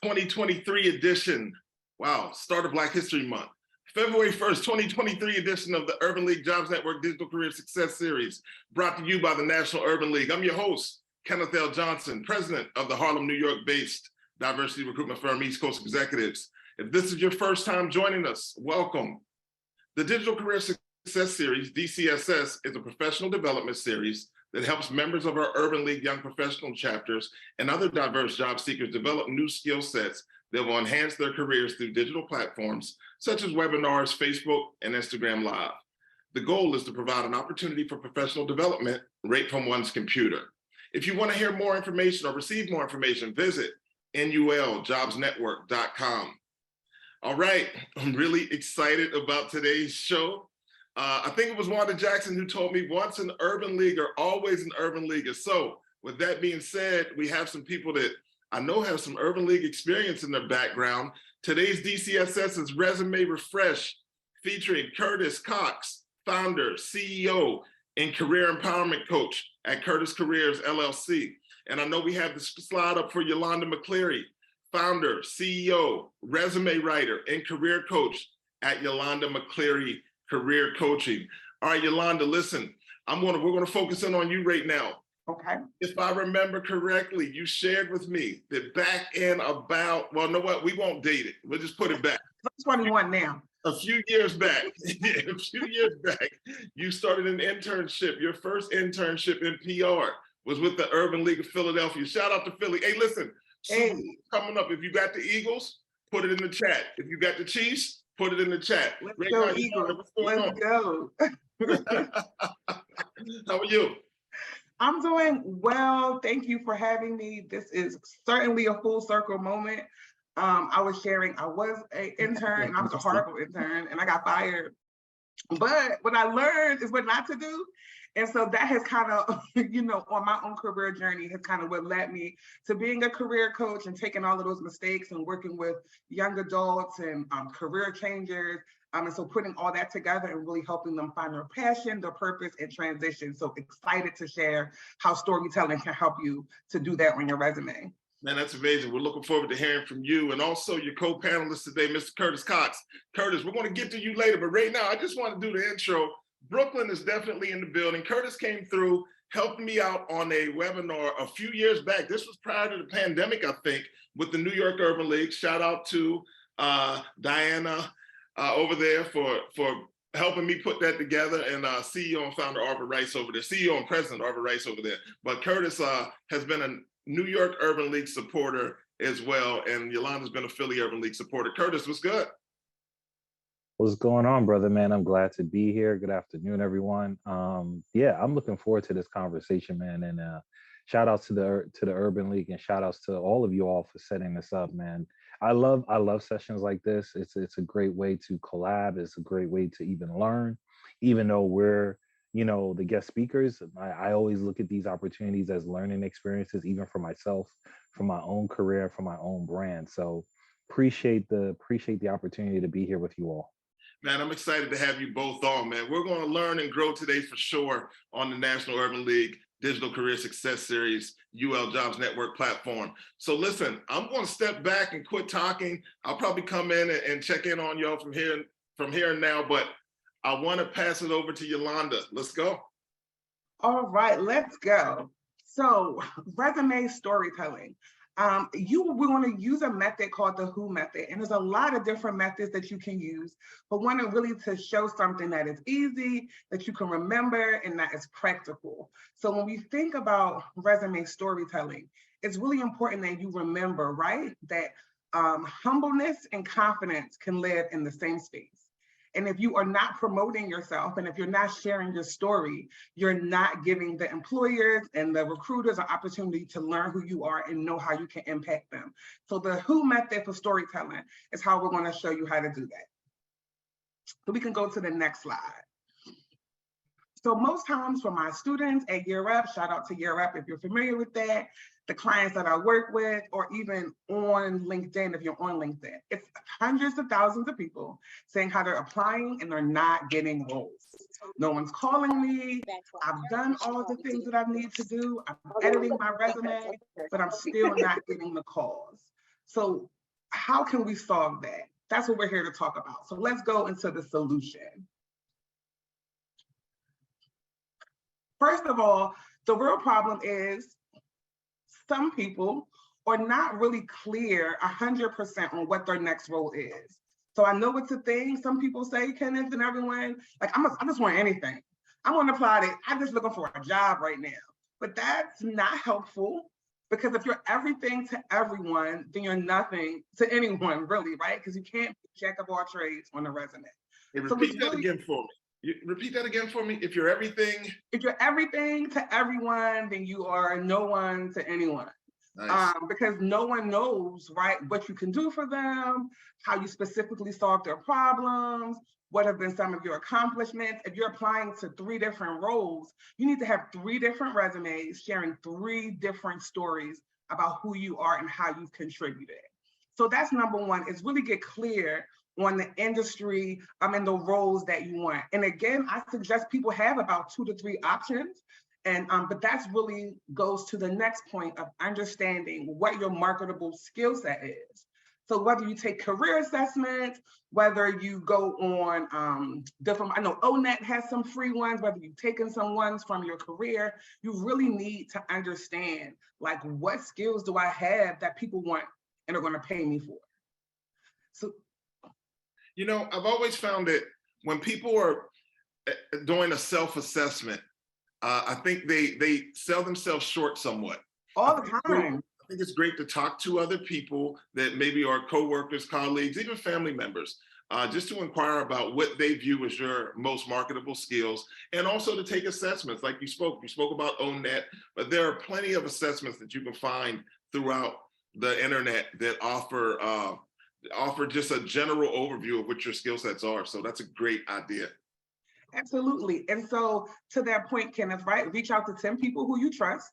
2023 edition. Wow, start of Black History Month. February 1st, 2023 edition of the Urban League Jobs Network Digital Career Success Series, brought to you by the National Urban League. I'm your host, Kenneth L. Johnson, president of the Harlem, New York-based diversity recruitment firm East Coast Executives. If this is your first time joining us, welcome. The Digital Career Success Series, DCSS, is a professional development series that helps members of our Urban League Young Professional chapters and other diverse job seekers develop new skill sets that will enhance their careers through digital platforms such as webinars, Facebook, and Instagram Live. The goal is to provide an opportunity for professional development right from one's computer. If you want to hear more information or receive more information, visit nuljobsnetwork.com. All right, I'm really excited about today's show. I think it was Wanda Jackson who told me once an urban leaguer, always an urban leaguer. So with that being said, we have some people that I know have some urban league experience in their background. Today's DCSS is Resume Refresh, featuring Curtis Cox, founder, CEO, and career empowerment coach at Curtis Careers, LLC. And I know we have the slide up for Yolanda McCleary, founder, CEO, resume writer, and career coach at Yolanda McCleary Career Coaching. All right, Yolanda, listen, we're gonna focus in on you right now. Okay. If I remember correctly, you shared with me that back in about, well, know what, we won't date it. We'll just put it back. I'm 21 now. A few years back, you started an internship. Your first internship in PR was with the Urban League of Philadelphia. Shout out to Philly. Hey, listen, coming up, if you got the Eagles, put it in the chat. If you got the Chiefs, put it in the chat. Let's go, Eagles. Let's go. How are you? I'm doing well. Thank you for having me. This is certainly a full circle moment. I was sharing, I was an intern, and I was a horrible intern, and I got fired. But what I learned is what not to do. And so that has kind of, on my own career journey has kind of what led me to being a career coach and taking all of those mistakes and working with young adults and career changers. And so putting all that together and really helping them find their passion, their purpose, and transition. So excited to share how storytelling can help you to do that on your resume. Man, that's amazing. We're looking forward to hearing from you and also your co-panelist today, Mr. Curtis Cox. Curtis, we're going to get to you later, but right now I just want to do the intro. Brooklyn is definitely in the building. Curtis came through, helped me out on a webinar a few years back. This was prior to the pandemic, I think, with the New York Urban League. Shout out to Diana over there for helping me put that together, and CEO and founder Arva Rice over there, CEO and president Arva Rice over there. But Curtis has been a New York Urban League supporter as well, and Yolanda's been a Philly Urban League supporter. Curtis, what's good? What's going on, brother, man? I'm glad to be here. Good afternoon, everyone. Yeah, I'm looking forward to this conversation, man. And shout outs to the Urban League, and shout outs to all of you all for setting this up, man. I love sessions like this. It's a great way to collab. It's a great way to even learn, even though we're, the guest speakers. I always look at these opportunities as learning experiences, even for myself, for my own career, for my own brand. So appreciate the opportunity to be here with you all. Man, I'm excited to have you both on, man. We're going to learn and grow today for sure on the National Urban League Digital Career Success Series, UL Jobs Network platform. So listen, I'm going to step back and quit talking. I'll probably come in and check in on y'all from here and now, but I want to pass it over to Yolanda. Let's go. All right, let's go. So resume storytelling. We're going to use a method called the WHO method, and there's a lot of different methods that you can use, but one is really to show something that is easy, that you can remember, and that is practical. So when we think about resume storytelling, it's really important that you remember, right, that humbleness and confidence can live in the same space. And if you are not promoting yourself, and if you're not sharing your story, you're not giving the employers and the recruiters an opportunity to learn who you are and know how you can impact them. So the WHO method for storytelling is how we're going to show you how to do that. So we can go to the next slide. So most times for my students at Year Up, shout out to Year Up if you're familiar with that, the clients that I work with, or even on LinkedIn, if you're on LinkedIn, it's hundreds of thousands of people saying how they're applying and they're not getting roles. No one's calling me. I've done all the things that I need to do. I'm editing my resume, but I'm still not getting the calls. So how can we solve that? That's what we're here to talk about. So let's go into the solution. First of all, the real problem is some people are not really clear 100% on what their next role is. So I know it's a thing. Some people say, Kenneth and everyone, like, I just want anything. I want to apply to, I'm just looking for a job right now. But that's not helpful, because if you're everything to everyone, then you're nothing to anyone, really, right? Because you can't be jack of all trades on a resume. Hey, repeat that again for me. Repeat that again for me. If you're everything to everyone, then you are no one to anyone. Nice. Because no one knows, right, what you can do for them, how you specifically solve their problems, what have been some of your accomplishments. If you're applying to 3 different roles, you need to have 3 different resumes sharing 3 different stories about who you are and how you've contributed. So that's number one, is really get clear on the industry and the roles that you want. And again, I suggest people have about 2 to 3 options. And but that's really goes to the next point of understanding what your marketable skill set is. So whether you take career assessments, whether you go on different, I know ONET has some free ones, whether you've taken some ones from your career, you really need to understand, like, what skills do I have that people want and are going to pay me for? So, you know, I've always found that when people are doing a self-assessment, I think they sell themselves short somewhat. All the time. I think it's great to talk to other people that maybe are coworkers, colleagues, even family members, just to inquire about what they view as your most marketable skills, and also to take assessments. Like you spoke about ONET, but there are plenty of assessments that you can find throughout the internet that offer just a general overview of what your skill sets are. So that's a great idea. Absolutely. And so to that point, Kenneth, right, reach out to 10 people who you trust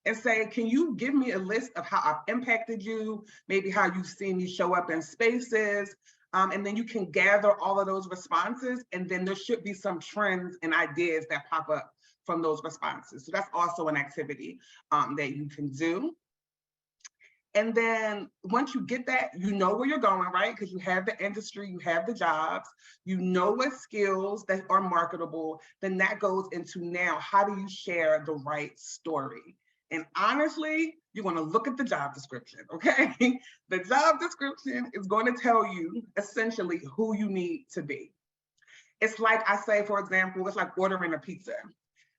and say, can you give me a list of how I've impacted you, maybe how you've seen me show up in spaces, and then you can gather all of those responses, and then there should be some trends and ideas that pop up from those responses. So that's also an activity that you can do. And then once you get that, you know where you're going, right? Because you have the industry, you have the jobs, you know what skills that are marketable. Then that goes into now, how do you share the right story? And honestly, you're going to look at the job description, okay? The job description is going to tell you essentially who you need to be. It's like I say, for example, it's like ordering a pizza.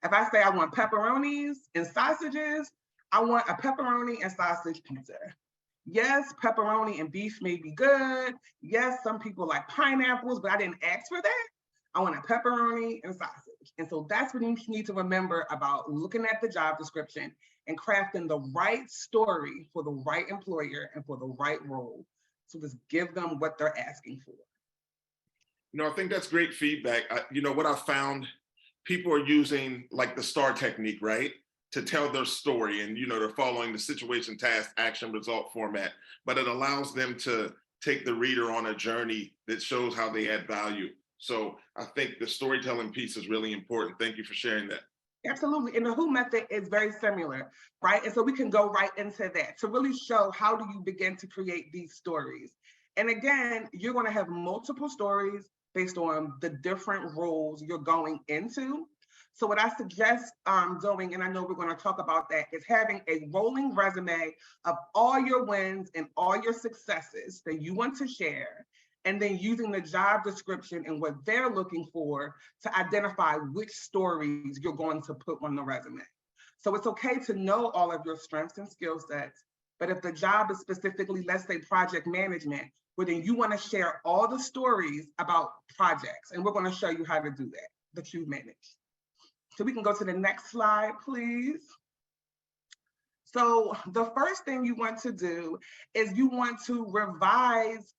If I say I want pepperonis and sausages, I want a pepperoni and sausage pizza. Yes, pepperoni and beef may be good. Yes, some people like pineapples, but I didn't ask for that. I want a pepperoni and sausage. And so that's what you need to remember about looking at the job description and crafting the right story for the right employer and for the right role. So just give them what they're asking for. You know, I think that's great feedback. You know, what I found, people are using like the STAR technique, right? To tell their story, and you know, they're following the situation, task, action, result format, but it allows them to take the reader on a journey that shows how they add value. So I think the storytelling piece is really important. Thank you for sharing that. Absolutely, and the who method is very similar, right? And so we can go right into that to really show how do you begin to create these stories. And again, you're going to have multiple stories based on the different roles you're going into. So what I suggest doing, and I know we're going to talk about that, is having a rolling resume of all your wins and all your successes that you want to share, and then using the job description and what they're looking for to identify which stories you're going to put on the resume. So it's okay to know all of your strengths and skill sets, but if the job is specifically, let's say, project management, well, then you want to share all the stories about projects, and we're going to show you how to do that you've managed. So we can go to the next slide, please. So the first thing you want to do is you want to revise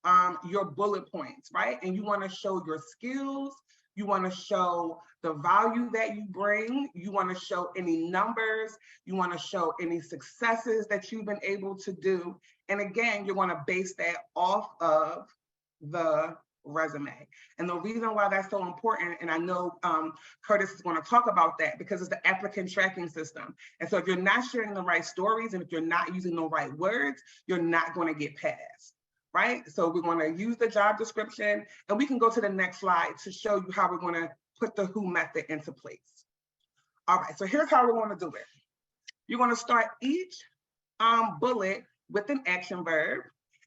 your bullet points, right? And you want to show your skills. You want to show the value that you bring. You want to show any numbers. You want to show any successes that you've been able to do. And again, you want to base that off of the resume. And the reason why that's so important, and I know Curtis is going to talk about that, because it's the applicant tracking system. And so if you're not sharing the right stories and if you're not using the right words, you're not going to get passed, right? So we're going to use the job description, and we can go to the next slide to show you how we're going to put the who method into place. All right, so here's how we're going to do it. You're going to start each bullet with an action verb.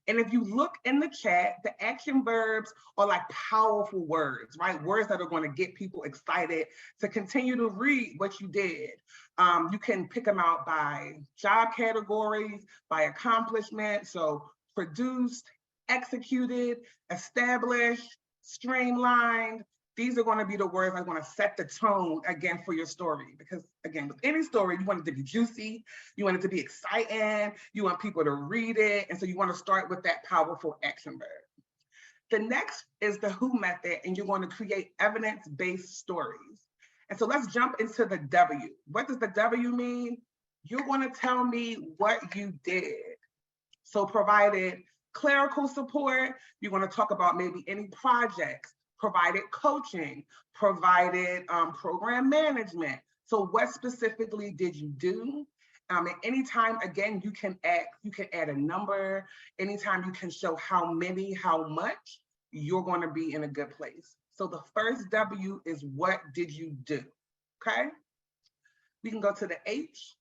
And if you look in the chat, the action verbs are like powerful words, right? Words that are going to get people excited to continue to read what you did. You can pick them out by job categories, by accomplishment. So produced, executed, established, streamlined. These are going to be the words that are going to set the tone again for your story. Because again, with any story, you want it to be juicy, you want it to be exciting, you want people to read it. And so you want to start with that powerful action verb. The next is the who method, and you're going to create evidence-based stories. And so let's jump into the W. What does the W mean? You're going to tell me what you did. So provided clerical support, you're going to talk about maybe any projects, provided coaching, provided program management. So what specifically did you do? And anytime, again, you can add a number. Anytime you can show how many, how much, you're going to be in a good place. So the first W is what did you do, okay? We can go to the H.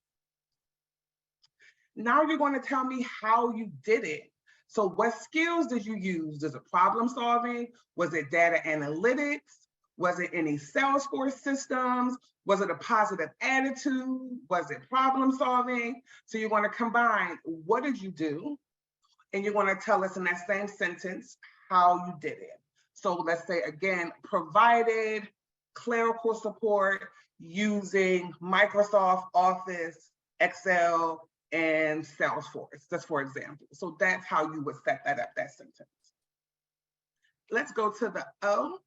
Now you're going to tell me how you did it. So what skills did you use? Is it problem solving? Was it data analytics? Was it any Salesforce systems? Was it a positive attitude? Was it problem solving? So you're going to combine what did you do? And you're going to tell us in that same sentence how you did it. So let's say again, provided clerical support using Microsoft Office, Excel, and Salesforce, just for example. So that's how you would set that up, that sentence. Let's go to the O.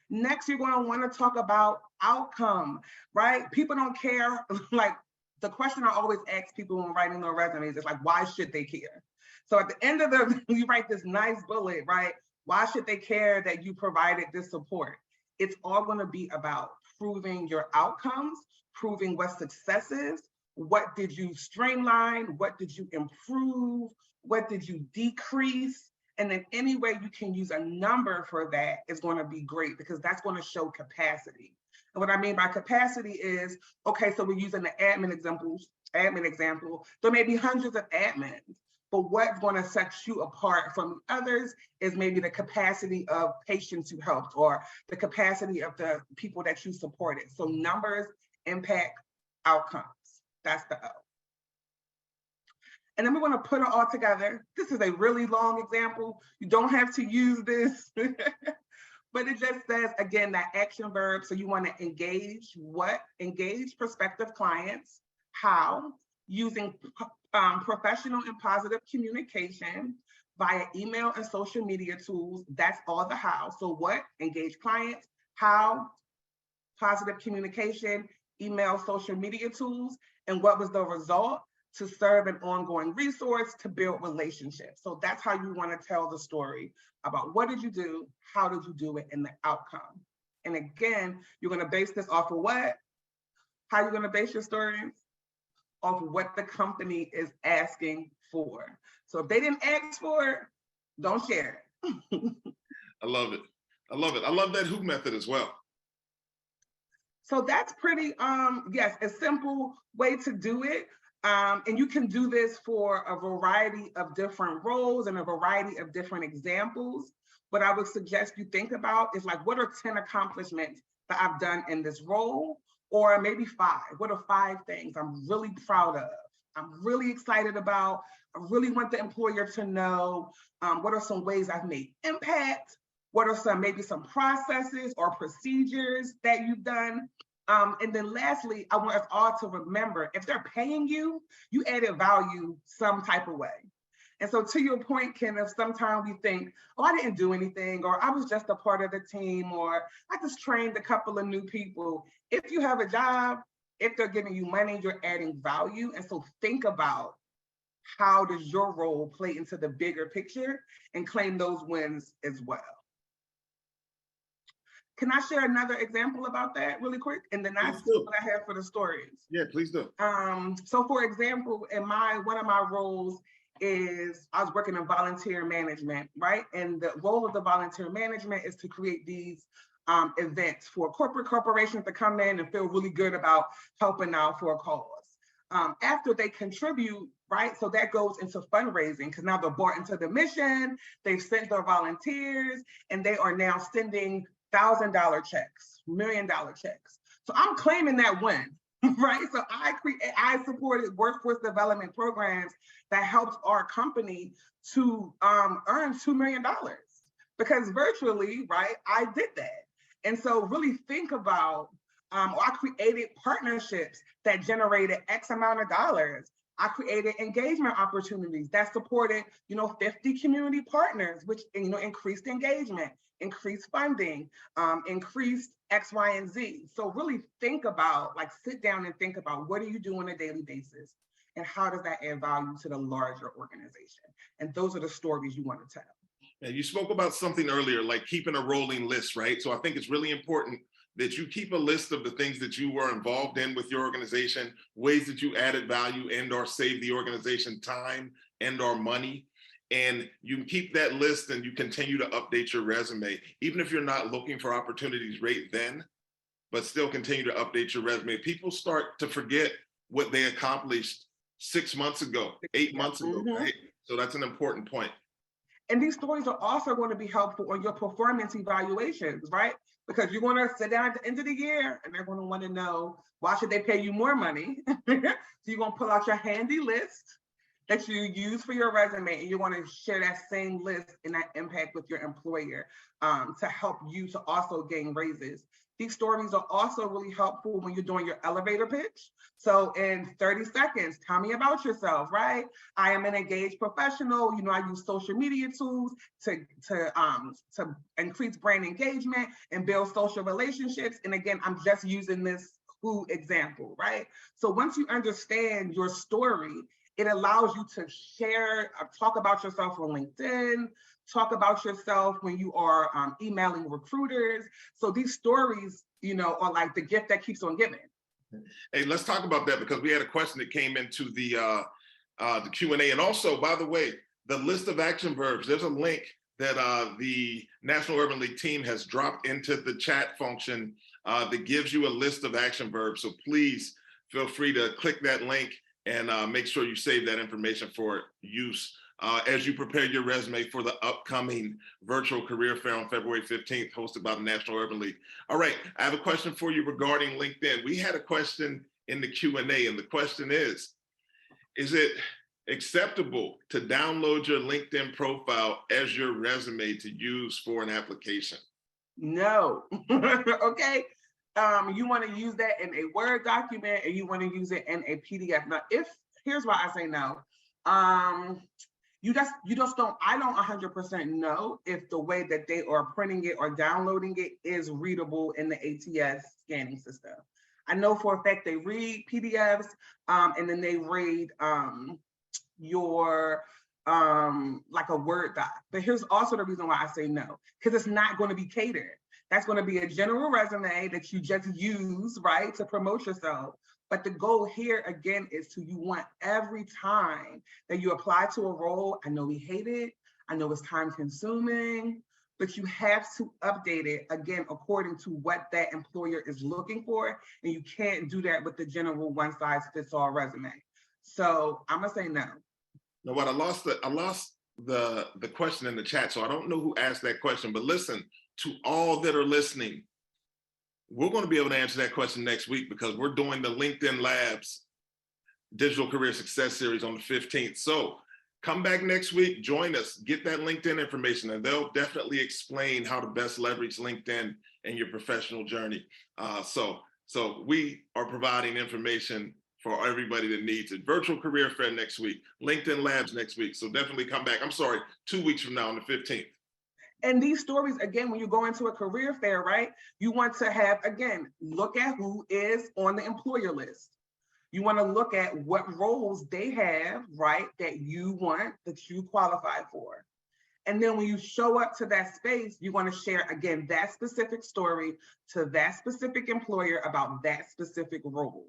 Next, you're going to want to talk about outcome, right? People don't care. Like the question I always ask people when writing their resumes is like, why should they care? So at the end of you write this nice bullet, right? Why should they care that you provided this support? It's all going to be about proving your outcomes, proving what success is. What did you streamline? What did you improve? What did you decrease? And then any way you can use a number for that is going to be great, because that's going to show capacity. And what I mean by capacity is, okay, so we're using the admin example. There may be hundreds of admins, but what's going to set you apart from others is maybe the capacity of patients you helped or the capacity of the people that you supported. So numbers impact outcomes. That's the O. And then we're going to put it all together. This is a really long example. You don't have to use this, but it just says, again, that action verb. So you want to engage what? Engage prospective clients. How? Using professional and positive communication via email and social media tools. That's all the how. So what? Engage clients. How? Positive communication, email, social media tools. And what was the result? To serve an ongoing resource to build relationships. So that's how you want to tell the story about what did you do, how did you do it, and the outcome. And again, you're going to base this off of what? How are you going to base your stories? Off of what the company is asking for. So if they didn't ask for it, don't share it. I love it. I love it. I love that who method as well. So that's pretty, yes, a simple way to do it. And you can do this for a variety of different roles and a variety of different examples. What I would suggest you think about is like, what are 10 accomplishments that I've done in this role? Or maybe 5. What are 5 things I'm really proud of? I'm really excited about. I really want the employer to know. What are some ways I've made impact? What are maybe some processes or procedures that you've done? And then lastly, I want us all to remember, if they're paying you, you added value some type of way. And so to your point, Kenneth, sometimes we think, oh, I didn't do anything, or I was just a part of the team, or I just trained a couple of new people. If you have a job, if they're giving you money, you're adding value. And so think about how does your role play into the bigger picture and claim those wins as well. Can I share another example about that really quick? And then that's what I have for the stories. Yeah, please do. So for example, in one of my roles is I was working in volunteer management, right? And the role of the volunteer management is to create these events for corporations to come in and feel really good about helping out for a cause. After they contribute, right? So that goes into fundraising because now they're bought into the mission, they've sent their volunteers, and they are now sending $1,000 checks, $1 million checks. So I'm claiming that win, right? So I supported workforce development programs that helped our company to earn $2 million because virtually, right, I did that. And so really think about, I created partnerships that generated X amount of dollars. I created engagement opportunities that supported, 50 community partners, which, increased engagement, increased funding, increased X, Y, and Z. So really think about, sit down and think about what do you do on a daily basis and how does that add value to the larger organization? And those are the stories you want to tell. And you spoke about something earlier, like keeping a rolling list, right? So I think it's really important that you keep a list of the things that you were involved in with your organization, ways that you added value and or saved the organization time and or money. And you keep that list and you continue to update your resume, even if you're not looking for opportunities right then, but still continue to update your resume. People start to forget what they accomplished 6 months ago, 8 months ago, right? So that's an important point. And these stories are also going to be helpful on your performance evaluations, right? Because you're going to sit down at the end of the year and they're going to want to know, why should they pay you more money? So you're going to pull out your handy list that you use for your resume, and you want to share that same list and that impact with your employer to help you to also gain raises. These stories are also really helpful when you're doing your elevator pitch. So in 30 seconds, tell me about yourself, right? I am an engaged professional. I use social media tools to increase brand engagement and build social relationships. And again, I'm just using this who example, right? So once you understand your story, it allows you to share, talk about yourself on LinkedIn, talk about yourself when you are emailing recruiters. So these stories, are like the gift that keeps on giving. Hey, let's talk about that because we had a question that came into the Q&A. And also, by the way, the list of action verbs, there's a link that the National Urban League team has dropped into the chat function that gives you a list of action verbs. So please feel free to click that link and make sure you save that information for use as you prepare your resume for the upcoming virtual career fair on February 15th, hosted by the National Urban League. All right, I have a question for you regarding LinkedIn. We had a question in the Q&A, and the question is it acceptable to download your LinkedIn profile as your resume to use for an application? No, okay. You want to use that in a Word document and you want to use it in a PDF. Now, here's why I say no. You just don't, I don't 100% know if the way that they are printing it or downloading it is readable in the ATS scanning system. I know for a fact they read PDFs and then they read your like a Word doc. But here's also the reason why I say no, because it's not going to be catered. That's going to be a general resume that you just use, right, to promote yourself. But the goal here, again, is you want every time that you apply to a role, I know we hate it, I know it's time consuming, but you have to update it, again, according to what that employer is looking for. And you can't do that with the general one size fits all resume. So I'm gonna say no. Now what, I lost the question in the chat, so I don't know who asked that question, but listen, to all that are listening, we're going to be able to answer that question next week because we're doing the LinkedIn Labs Digital Career Success Series on the 15th. So come back next week, join us, get that LinkedIn information, and they'll definitely explain how to best leverage LinkedIn in your professional journey. So we are providing information for everybody that needs it. Virtual Career Fair next week, LinkedIn Labs next week. So definitely come back. I'm sorry, 2 weeks from now on the 15th. And these stories, again, when you go into a career fair, right, you want to have, again, look at who is on the employer list. You want to look at what roles they have, right, that you want, that you qualify for. And then when you show up to that space, you want to share, again, that specific story to that specific employer about that specific role,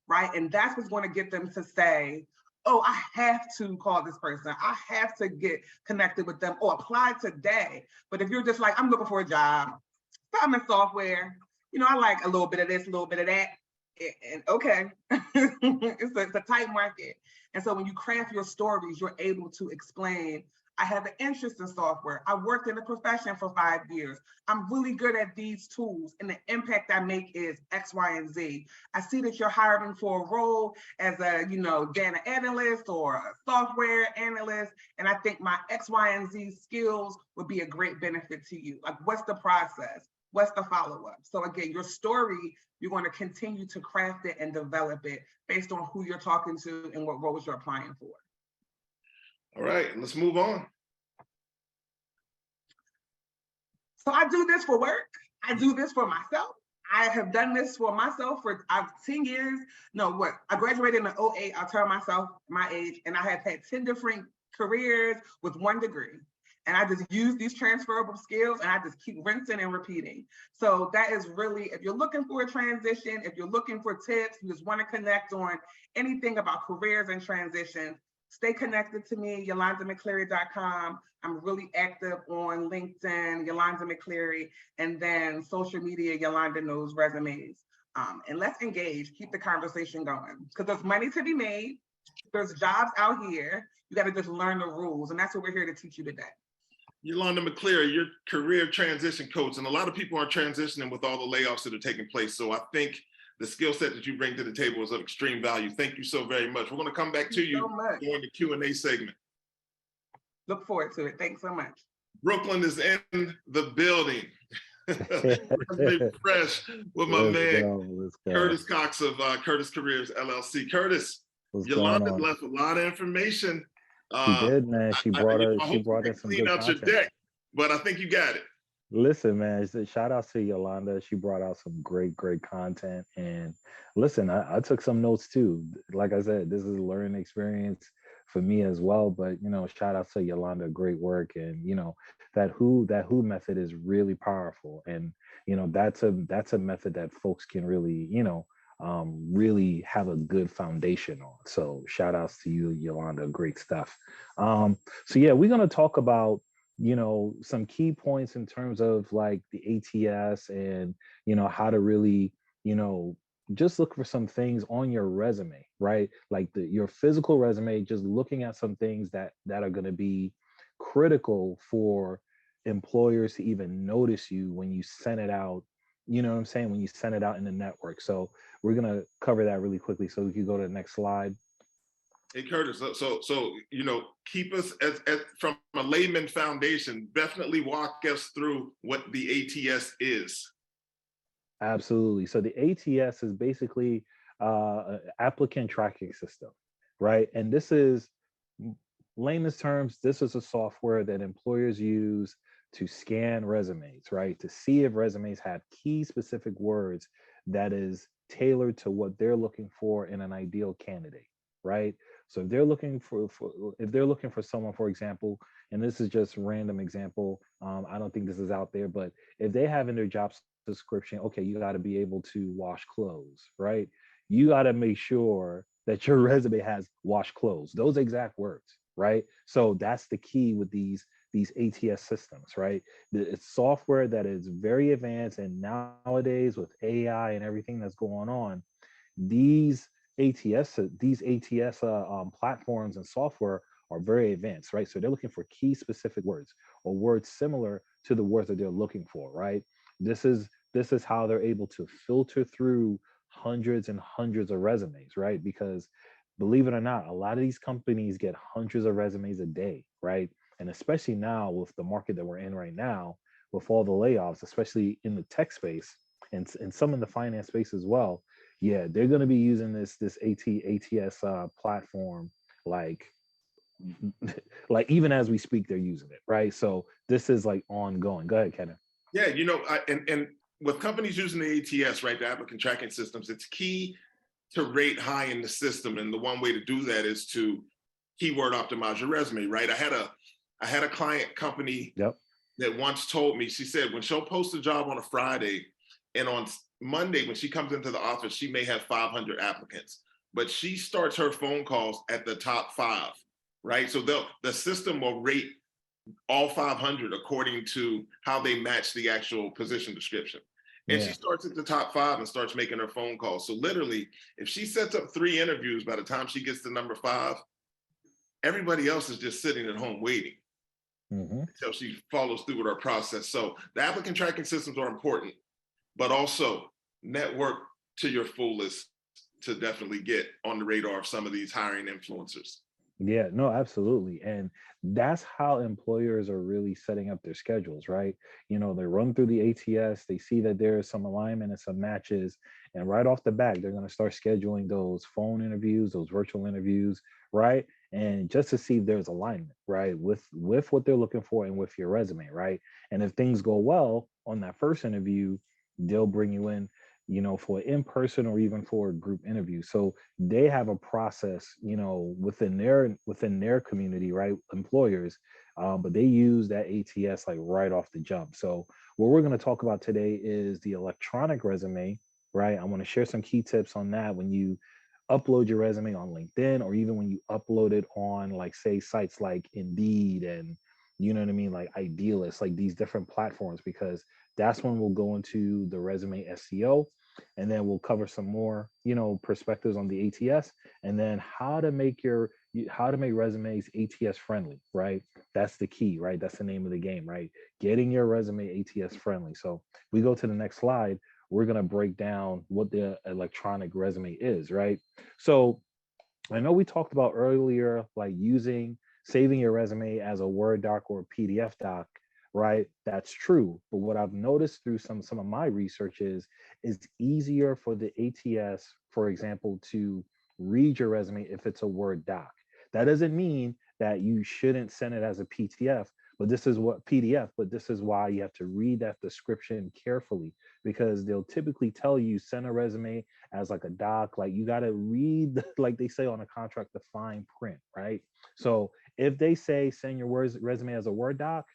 right? And that's what's going to get them to say, oh, I have to call this person. I have to get connected with them or apply today. But if you're just like, I'm looking for a job, I'm in software, I like a little bit of this, a little bit of that. And okay, it's a tight market. And so when you craft your stories, you're able to explain, I have an interest in software. I worked in the profession for 5 years. I'm really good at these tools, and the impact I make is X, Y, and Z. I see that you're hiring for a role as a, data analyst or a software analyst, and I think my X, Y, and Z skills would be a great benefit to you. Like, what's the process? What's the follow-up? So again, your story, you're going to continue to craft it and develop it based on who you're talking to and what roles you're applying for. All right, let's move on. So I do this for work. I do this for myself. I have done this for myself for 10 years. I graduated in 2008. I'll tell myself my age, and I have had 10 different careers with 1 degree. And I just use these transferable skills, and I just keep rinsing and repeating. So that is really, if you're looking for a transition, if you're looking for tips, you just want to connect on anything about careers and transitions, stay connected to me, YolandaMcCleary.com. I'm really active on LinkedIn, Yolanda McCleary, and then social media, Yolanda Knows Resumes. And let's engage, keep the conversation going, because there's money to be made. There's jobs out here. You got to just learn the rules, and that's what we're here to teach you today. Yolanda McCleary, you're career transition coach, and a lot of people are transitioning with all the layoffs that are taking place. So I think the skill set that you bring to the table is of extreme value. Thank you so very much. We're going to come back to you during the Q&A segment. Look forward to it. Thanks so much. Brooklyn is in the building. Fresh with my man, Curtis Cox of Curtis Careers, LLC. Curtis, Yolanda left a lot of information. She did, man. She brought in some good out content. Your deck, but I think you got it. Listen, man, shout out to Yolanda. She brought out some great content. And listen, I took some notes too. Like I said, this is a learning experience for me as well. But, shout out to Yolanda, great work. And, that who method is really powerful. And, that's a method that folks can really, really have a good foundation on. So shout outs to you, Yolanda, great stuff. So yeah, we're going to talk about, some key points in terms of like the ATS and, how to really, just look for some things on your resume, right? Like your physical resume, just looking at some things that are going to be critical for employers to even notice you when you send it out. You know what I'm saying? When you send it out in the network. So we're going to cover that really quickly. So we can go to the next slide. Hey, Curtis, so keep us as from a layman foundation, definitely walk us through what the ATS is. Absolutely. So the ATS is basically an applicant tracking system, right? And this is, layman's terms, this is a software that employers use to scan resumes, right? To see if resumes have key specific words that is tailored to what they're looking for in an ideal candidate, right? So if they're looking for someone, for example, and this is just a random example, I don't think this is out there, but if they have in their job description, okay, you got to be able to wash clothes, right? You got to make sure that your resume has wash clothes, those exact words, right? So that's the key with these ATS systems, right? It's software that is very advanced, and nowadays with AI and everything that's going on, these ATS platforms and software are very advanced, right? So they're looking for key specific words or words similar to the words that they're looking for, right? This is how they're able to filter through hundreds and hundreds of resumes, right? Because believe it or not, a lot of these companies get hundreds of resumes a day, right? And especially now with the market that we're in right now, with all the layoffs, especially in the tech space and some in the finance space as well, yeah, they're going to be using this ATS platform like even as we speak, they're using it, right? So this is like ongoing. Go ahead, Kenneth. Yeah, and with companies using the ATS, right, the applicant tracking systems, it's key to rate high in the system, and the one way to do that is to keyword optimize your resume, right? I I had a client company Yep. that once told me, she said, when she'll post a job on a Friday and on Monday, when she comes into the office, she may have 500 applicants, but she starts her phone calls at the top 5, right? So the system will rate all 500 according to how they match the actual position description. And she starts at the top 5 and starts making her phone calls. So literally, if she sets up 3 interviews, by the time she gets to number 5, everybody else is just sitting at home waiting until she follows through with her process. So the applicant tracking systems are important, but also network to your fullest to definitely get on the radar of some of these hiring influencers. Yeah, no, absolutely. And that's how employers are really setting up their schedules, right? You know, they run through the ATS, they see that there is some alignment and some matches, and right off the bat, they're going to start scheduling those phone interviews, those virtual interviews, right? And just to see if there's alignment, right, with what they're looking for and with your resume, right? And if things go well on that first interview, they'll bring you in, you know, for in-person or even for a group interview. So they have a process, you know, within their community, right? Employers, but they use that ATS like right off the jump. So what we're going to talk about today is the electronic resume, right? I want to share some key tips on that when you upload your resume on LinkedIn, or even when you upload it on, like, say, sites like Indeed and, you know what I mean, like Idealist, like these different platforms, because that's when we'll go into the resume SEO, and then we'll cover some more, you know, perspectives on the ATS, and then how to make resumes ATS friendly, right? That's the key, right? That's the name of the game, right? Getting your resume ATS friendly. So we go to the next slide. We're going to break down what the electronic resume is, right? So I know we talked about earlier, like saving your resume as a Word doc or a PDF doc, right? That's true. But what I've noticed through some of my research is it's easier for the ATS, for example, to read your resume if it's a Word doc. That doesn't mean that you shouldn't send it as a PDF, but this is what PDF, but this is why you have to read that description carefully, because they'll typically tell you send a resume as like a doc, like you got to read, like they say on a contract, the fine print, right? So if they say send your resume as a Word doc,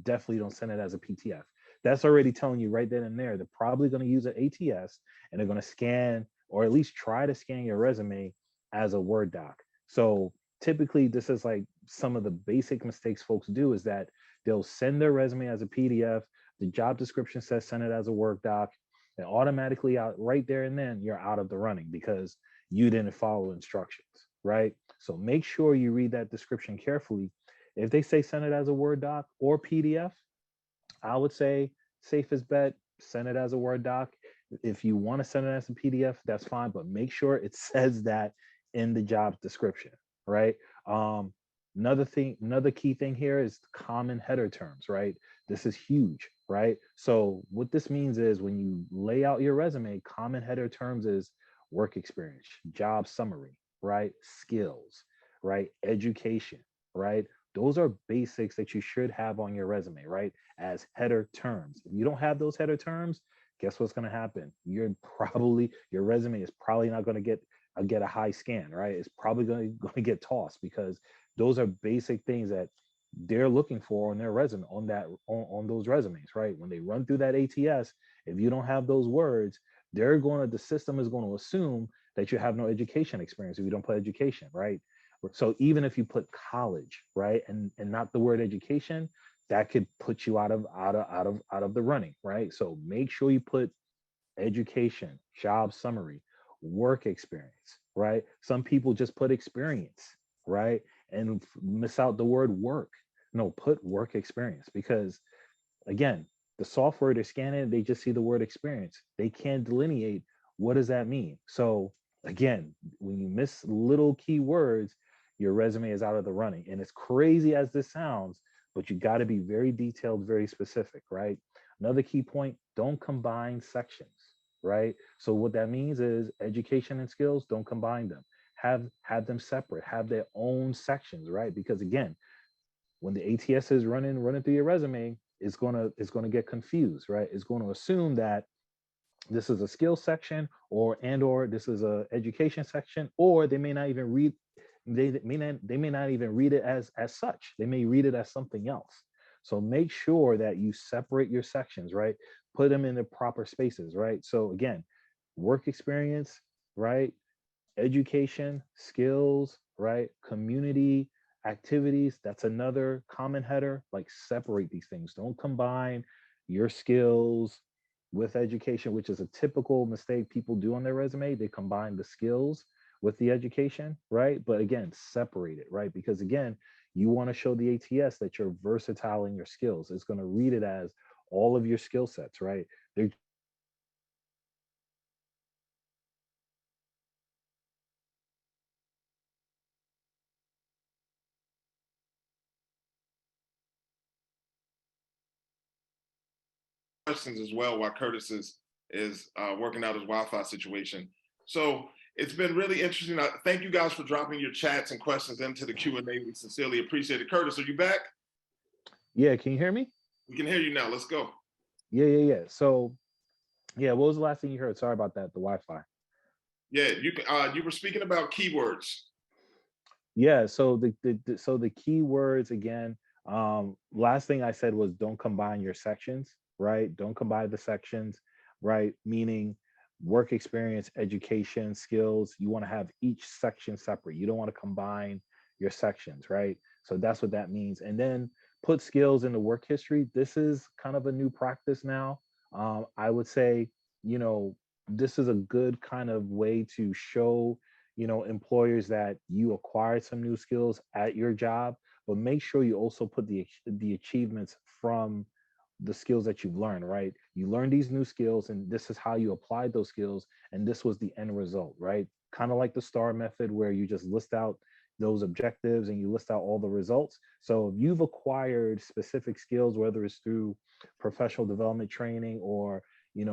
definitely don't send it as a PDF. That's already telling you right then and there, they're probably going to use an ATS and they're going to scan, or at least try to scan your resume as a Word doc. So typically this is like some of the basic mistakes folks do, is that they'll send their resume as a PDF. The job description says send it as a Word doc, and automatically out right there and then you're out of the running because you didn't follow instructions, right? So make sure you read that description carefully. If they say send it as a Word doc or PDF, I would say safest bet, send it as a Word doc. If you want to send it as a PDF, that's fine, but make sure it says that in the job description, right? Another key thing here is common header terms, right? This is huge, right? So what this means is when you lay out your resume, common header terms is work experience, job summary, right? Skills, right? Education, right? Those are basics that you should have on your resume, right? As header terms. If you don't have those header terms, guess what's going to happen? Your resume is probably not going to get a high scan, right? It's probably going to get tossed, because those are basic things that they're looking for on their resume, on those resumes, right? When they run through that ATS, if you don't have those words, the system is going to assume that you have no education experience if you don't put education, right? So even if you put college, right, and not the word education, that could put you out of the running, right? So make sure you put education, job summary, work experience, right? Some people just put experience, right, and miss out the word work. No, put work experience, because again, the software they're scanning, they just see the word experience. They can't delineate what does that mean. So again, when you miss little keywords, your resume is out of the running. And as crazy as this sounds, but you got to be very detailed, very specific, right? Another key point, don't combine sections, right? So what that means is education and skills, don't combine them. Have them separate, have their own sections, right? Because again, when the ATS is running through your resume, it's gonna get confused, right? It's going to assume that this is a skill section or this is a education section, or they may not even read they may not even read it as such. They may read it as something else. So make sure that you separate your sections, right? Put them in the proper spaces, right? So again, work experience, right? Education, skills, right? Community, activities. That's another common header. Like separate these things. Don't combine your skills with education, which is a typical mistake people do on their resume. They combine the skills with the education, right? But again, separate it, right? Because again, you want to show the ATS that you're versatile in your skills. It's going to read it as all of your skill sets, right? They're questions as well while Curtis is working out his Wi-Fi situation. So it's been really interesting. Thank you guys for dropping your chats and questions into the Q&A. We sincerely appreciate it. Curtis, are you back? Yeah, can you hear me? We can hear you now. Let's go. Yeah. So yeah, what was the last thing you heard? Sorry about that, the Wi-Fi. Yeah, you were speaking about keywords. Yeah, so the key words again, last thing I said was don't combine your sections, right? Don't combine the sections, right? Meaning work experience, education, skills. You want to have each section separate. You don't want to combine your sections, right? So that's what that means. And then put skills in the work history. This is kind of a new practice now. I would say, you know, this is a good kind of way to show employers that you acquired some new skills at your job, but make sure you also put the achievements from the skills that you've learned, right? You learned these new skills and this is how you applied those skills and this was the end result, right? Kind of like the STAR method where you just list out those objectives and you list out all the results. So if you've acquired specific skills, whether it's through professional development training or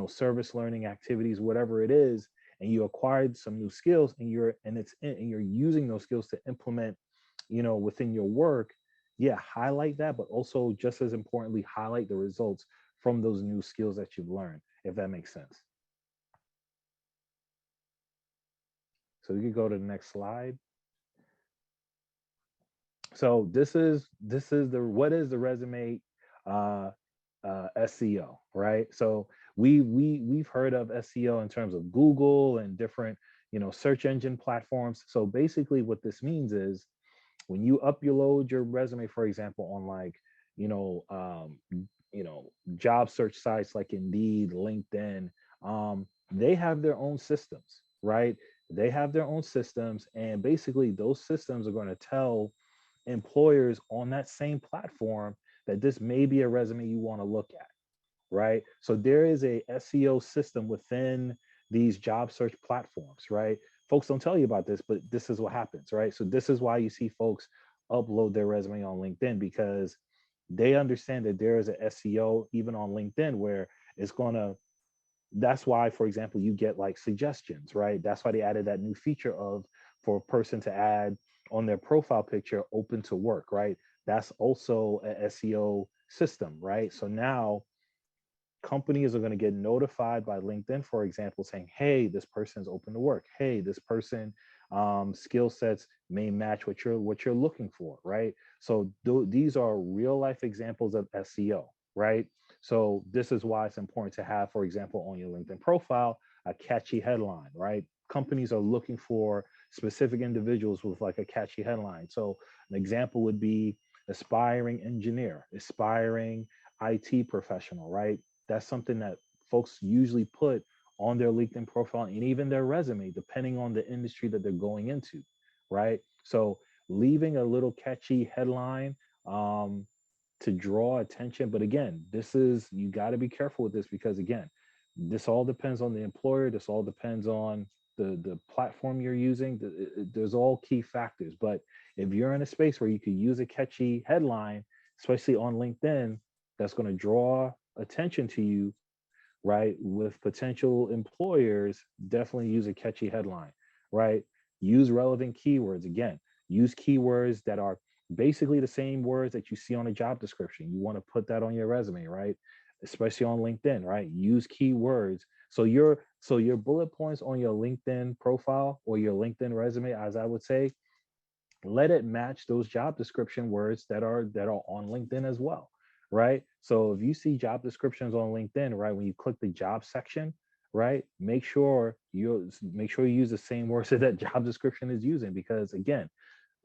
service learning activities, whatever it is, and you acquired some new skills and you're using those skills to implement within your work, yeah, highlight that, but also just as importantly highlight the results from those new skills that you've learned, if that makes sense. So you can go to the next slide. So this is the what is the resume uh SEO, right? So we've heard of SEO in terms of Google and different search engine platforms. So basically what this means is when you upload your resume, for example, on like you know um job search sites like Indeed, LinkedIn, they have their own systems, right? They have their own systems, and basically those systems are going to tell employers on that same platform that this may be a resume you want to look at, right? So there is a SEO system within these job search platforms, right? Folks don't tell you about this, but this is what happens, right? So this is why you see folks upload their resume on LinkedIn, because they understand that there is a SEO even on LinkedIn where it's going to, that's why, for example, you get like suggestions, right? That's why they added that new feature of for a person to add on their profile picture open to work, right? That's also a SEO system, right? So now companies are going to get notified by LinkedIn, for example, saying, hey, this person is open to work. Hey, this person skill sets may match what you're looking for, right? So these are real life examples of SEO, right? So this is why it's important to have, for example, on your LinkedIn profile, a catchy headline, right? Companies are looking for specific individuals with like a catchy headline. So an example would be aspiring engineer, aspiring IT professional, right? That's something that folks usually put on their LinkedIn profile and even their resume, depending on the industry that they're going into, right? So leaving a little catchy headline to draw attention. But again, you got to be careful with this because again, this all depends on the employer. This all depends on the platform you're using. There's all key factors. But if you're in a space where you could use a catchy headline, especially on LinkedIn, that's going to draw attention to you, right? With potential employers, definitely use a catchy headline, right? Use relevant keywords. Again, use keywords that are basically the same words that you see on a job description. You want to put that on your resume, right? Especially on LinkedIn, right? Use keywords. So your bullet points on your LinkedIn profile or your LinkedIn resume, as I would say, let it match those job description words that are on LinkedIn as well, right? So if you see job descriptions on LinkedIn, right, when you click the job section, right, make sure you use the same words that that job description is using, because again,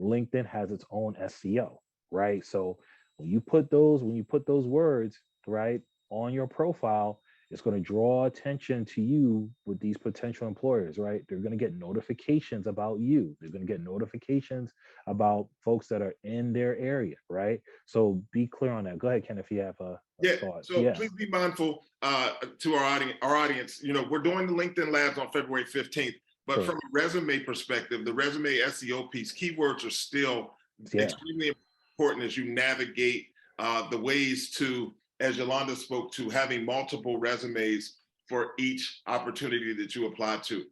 LinkedIn has its own SEO, right? So when you put those words, right, on your profile, it's going to draw attention to you with these potential employers, right? They're going to get notifications about you. They're going to get notifications about folks that are in their area, right? So be clear on that. Go ahead, Ken, if you have a Yeah, thought. so Yeah, please be mindful to our audience. You know, we're doing the LinkedIn Labs on February 15th, but sure. from a resume perspective, the resume SEO piece, keywords are still Yeah, extremely important as you navigate the ways to, as Yolanda spoke to, having multiple resumes for each opportunity that you apply to.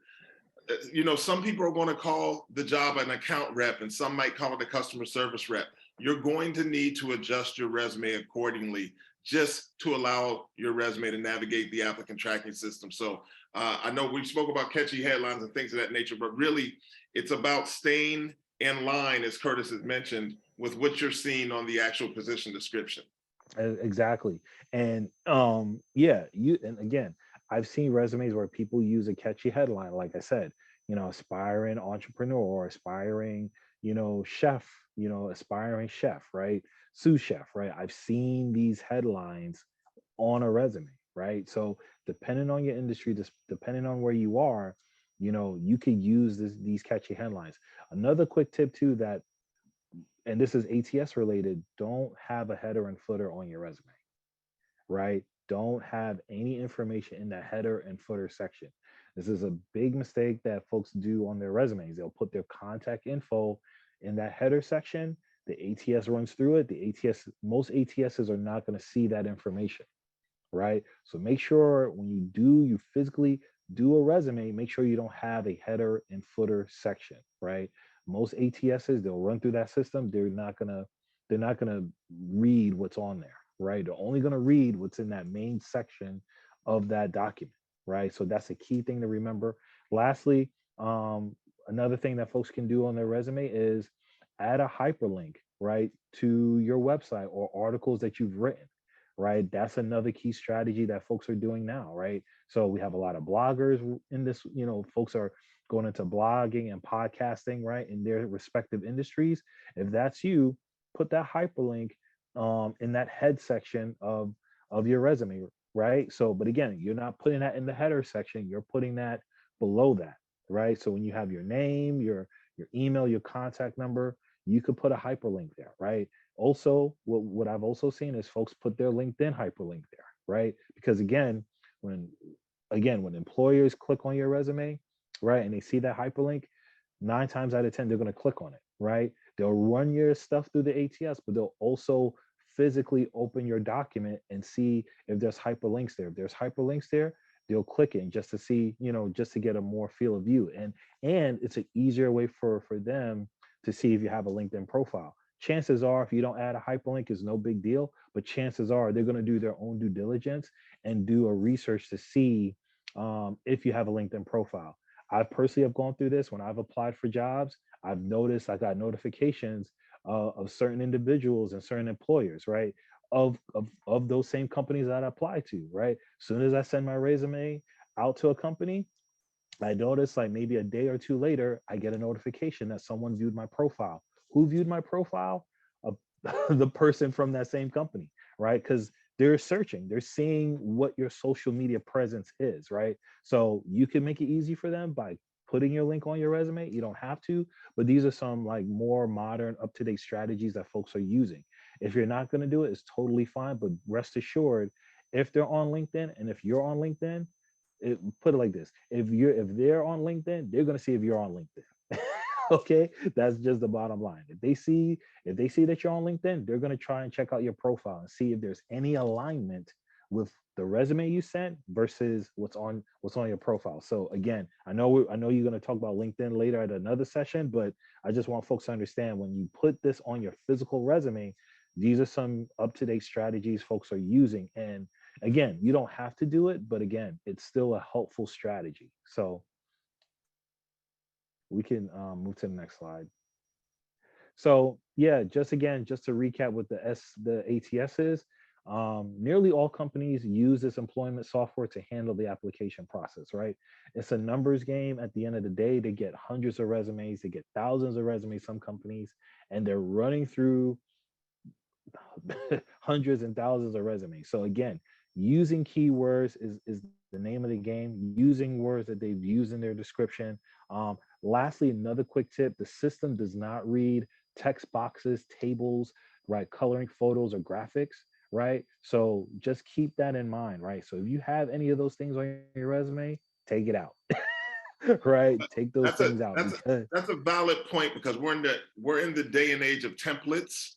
You know, some people are going to call the job an account rep and some might call it a customer service rep. You're going to need to adjust your resume accordingly just to allow your resume to navigate the applicant tracking system. So I know we spoke about catchy headlines and things of that nature, but really it's about staying in line, as Curtis has mentioned, with what you're seeing on the actual position description. exactly. And yeah, and again, I've seen resumes where people use a catchy headline, like I said, aspiring entrepreneur, or aspiring, chef, aspiring chef, right? Sous chef, right? I've seen these headlines on a resume, right? So depending on your industry, depending on where you are, you could use these catchy headlines. Another quick tip too, that, and this is ATS related, don't have a header and footer on your resume, right? Don't have any information in that header and footer section. This is a big mistake that folks do on their resumes. They'll put their contact info in that header section. The ATS runs through it. Most ATSs are not going to see that information, right? So make sure when you physically do a resume, make sure you don't have a header and footer section, right? Most ATSs, they'll run through that system. They're not gonna read what's on there, right? They're only gonna read what's in that main section of that document, right? So that's a key thing to remember. Lastly, another thing that folks can do on their resume is add a hyperlink, right, to your website or articles that you've written, right? That's another key strategy that folks are doing now, right? So we have a lot of bloggers in this, folks are going into blogging and podcasting, right, in their respective industries. If that's you, put that hyperlink in that head section of your resume, right? So, but again, you're not putting that in the header section, you're putting that below that, right? So when you have your name, your email, your contact number, you could put a hyperlink there, right? Also, what I've also seen is folks put their LinkedIn hyperlink there, right? Because when when employers click on your resume, right, and they see that hyperlink, 9 times out of 10 they're going to click on it, right? They'll run your stuff through the ATS, but they'll also physically open your document and see if there's hyperlinks there. If there's hyperlinks there, they'll click it just to see, just to get a more feel of you. And it's an easier way for them to see if you have a LinkedIn profile. Chances are, if you don't add a hyperlink, it's no big deal, but chances are they're going to do their own due diligence and do a research to see if you have a LinkedIn profile. I personally have gone through this when I've applied for jobs. I've noticed I got notifications of certain individuals and certain employers, right? Of those same companies that I apply to, right? As soon as I send my resume out to a company, I noticed like maybe a day or two later, I get a notification that someone viewed my profile. Who viewed my profile? Uh, the person from that same company, right? Because they're searching, they're seeing what your social media presence is, right? So you can make it easy for them by putting your link on your resume. You don't have to, but these are some like more modern, up-to-date strategies that folks are using. If you're not going to do it, it's totally fine, but rest assured, if they're on LinkedIn and if you're on LinkedIn, put it like this: if they're on LinkedIn, they're going to see if you're on LinkedIn. Okay, that's just the bottom line. If they see that you're on LinkedIn, they're going to try and check out your profile and see if there's any alignment with the resume you sent versus what's on your profile. So again, I know you're going to talk about LinkedIn later at another session, but I just want folks to understand, when you put this on your physical resume, these are some up-to-date strategies folks are using. And again, you don't have to do it, but again, it's still a helpful strategy. So we can move to the next slide. So yeah, just to recap what the ATS is, nearly all companies use this employment software to handle the application process, right? It's a numbers game. At the end of the day, they get hundreds of resumes, they get thousands of resumes, some companies, and they're running through hundreds and thousands of resumes. So again, using keywords is the name of the game, using words that they've used in their description. Lastly, another quick tip, the system does not read text boxes, tables, right, coloring photos or graphics, right? So just keep that in mind, right? So if you have any of those things on your resume, take it out. Right? Take those That's a things out that's a because that's a valid point, because we're in the day and age of templates,